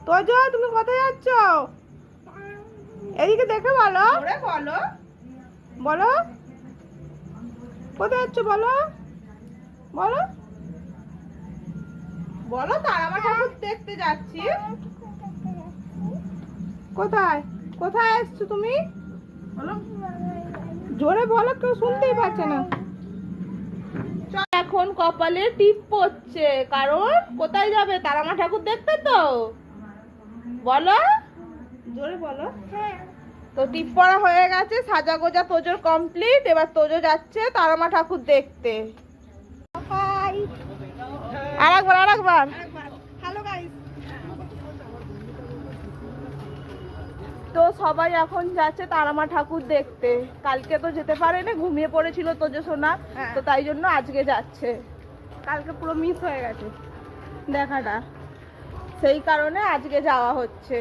তোজো তুমি কোথায় যাচ্ছ? এদিকে দেখে বলো। বলো বলো কোথায় যাচ্ছ বলো। বলো বলো তারামা ঠাকুর দেখতে যাচ্ছি। কোথায় কোথায় এসছো তুমি? বলো জোরে বলো, কেউ শুনতেই পাচ্ছে না। এখন কপালে টিপ পড়ছে, কারণ কোথায় যাবে? তারামা ঠাকুর দেখতে। তো বলো জোরে বলো। তো টিপ পড়া হয়ে গেছে, সাজা গোজা তোজোর কমপ্লিট। এবার তোজো যাচ্ছে তারামা ঠাকুর দেখতে। আরেকবার হ্যালো গাইস। তো সবাই এখন যাচ্ছে তারামা ঠাকুর দেখতে। কালকে তো যেতে পারেনি, ঘুমিয়ে পড়েছিল তোজো সোনা, তো তাই জন্য আজকে যাচ্ছে। কালকে পুরো মিস হয়ে গেছে দেখাটা, সেই কারণে আজকে যাওয়া হচ্ছে।